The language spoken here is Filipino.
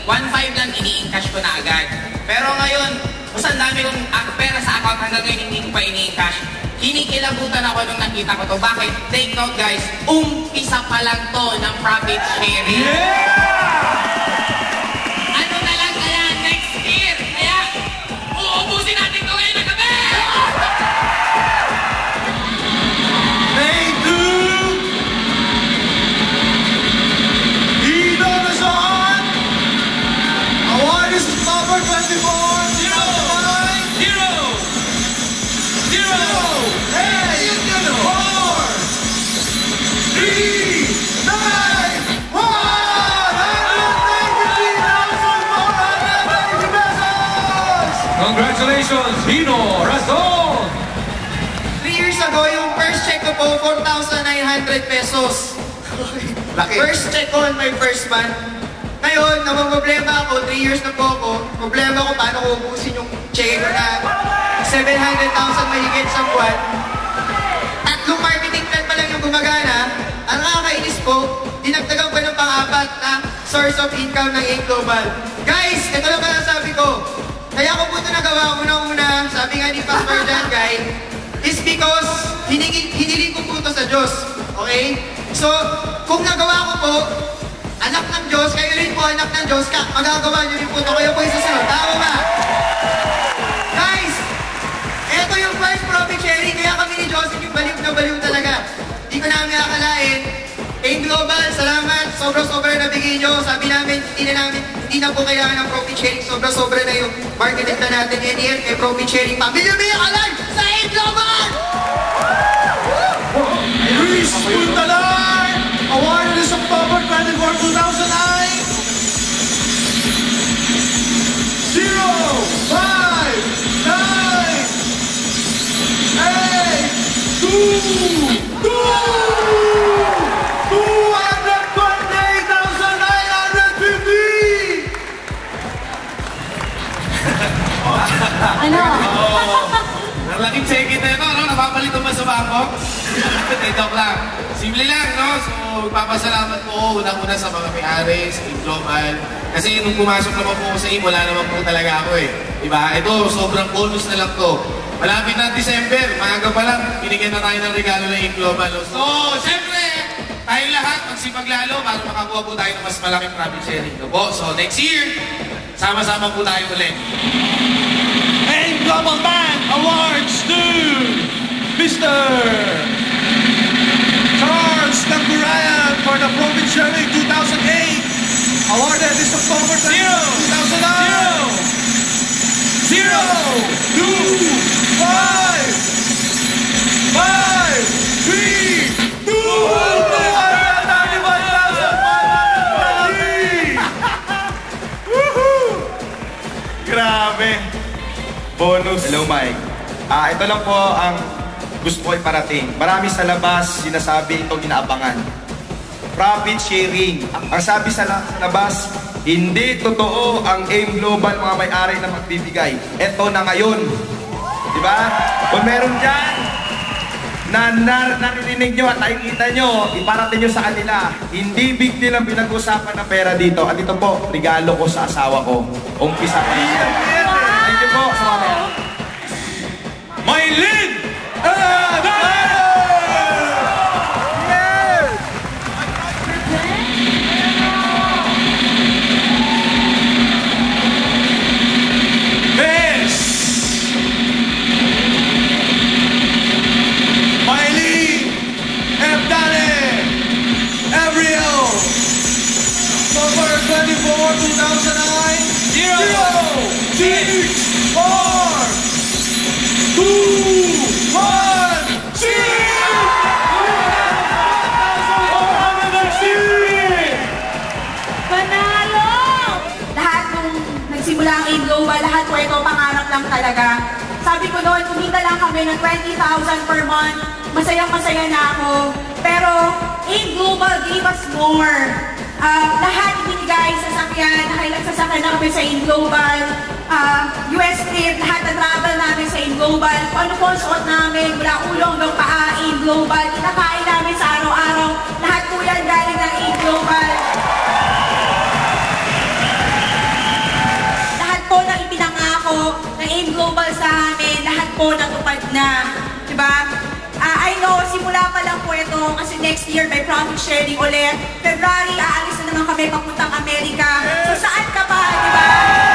1.5 lang ini-encash ko na agad. Pero ngayon, mas ang dami kong pera sa account hanggang ngayon hindi ko pa ini-encash. Kinikilabutan ako nung nakita ko to. Bakit? Take note guys, umpisa pa lang to ng profit sharing. Ano na lang kaya next year? Kaya uubusin natin to ngayon na gabi! Thank you! Dito na saan? Award is number 24. Congratulations, Hino Razon! 3 years ago, yung first check ko po, 4,900 pesos. Laki. First check ko on my first month. Ngayon, namang-problema ako, 3 years na po ako. Problema ko paano ko ubusin yung check ko na 700,000 mahigit sa buwan. Tatlong marketing plan pa lang yung gumagana. Ang nakakainis po, dinagdagan ko ng pang-apat na source of income ng A Global. Guys, ito lang pala sabi ko. Kaya ko po ito nagawa unang-una, sabi nga ni Pastor John Guy, is because hiniling ko po ito sa Diyos. Okay? So, kung nagawa ko po, anak ng Diyos, kayo rin po anak ng Diyos, magagawa nyo rin po ito, kayo po yung susunod. Tama ba? Guys, ito yung first profit sharing, kaya kami ni Joseph yung baliw na baliw talaga. Hindi ko namin akalain. Aim Global, salamat. Sobra-sobra na bigyan nyo. Sabi namin, hindi na po kailangan ng profit sharing. Sobra-sobra na yung marketing na natin. Yan, may profit sharing pa. Milyon-milyon ka lang sa Aim Global! Luis Puntalar! Awarded this October 24, 2009! 0, 5, 9, 8, 2, 228,950! Ano? Ang laking check-in na ito, no? Napapalito ba sa bangko? Joke lang. Simple lang, no? So, ipapasalamat po unang-una sa mga may-ari, sa Aim Global. Kasi nung pumasok naman po ako sa Aim, wala naman po talaga ako eh. Diba? Ito, sobrang bonus na lang to. Malapit na December, maaga pa lang, binigyan na tayo ng regalo ng Aim Global. So, syempre, tayo lahat, magsipag lalo para makakuha po tayo ng mas malaking profit sharing. Po. So, next year, sama-sama po tayo ulit. Aim Global Bank awards to Mr. Charles Langurayan for the Profit Sharing 2008. Awarded this October 2009. 0, 2, 5, 5, 3, 2, 295,530! Grabe! Bonus. Hello, Mike. Ito lang po ang gusto ko iparating. Marami sa labas, sinasabi itong inaabangan. Profit sharing. Ang sabi sa labas, hindi totoo ang Aim Global mga may-ari na magbibigay. Ito na ngayon. Diba? Kung meron dyan, na narinig nyo at nakikita nyo, iparating nyo sa kanila. Hindi big deal ang pinag-usapan na pera dito. At ito po, regalo ko sa asawa ko. Umpisa pa dito. Thank you po sa mga Maylin! Lahat po ito pangarap lang talaga. Sabi ko noon, kumita lang kami ng 20,000 per month. Masayang-masaya na ako. Pero Aim Global gave us more. Lahat ibinigay sa sakyan. Dahil nagsasakyan na kami sa Aim Global. US trip, lahat na travel namin sa Aim Global. Ano po ang suot namin, mula ulo hanggang paa, Aim Global. Kinakain namin sa araw-araw. Lahat po yan galing ng Aim Global. po natupad na. Diba? I know, simula pa lang po ito kasi next year may profit sharing ulit. February, aalis na naman kami papuntang Amerika. So saan ka pa, diba?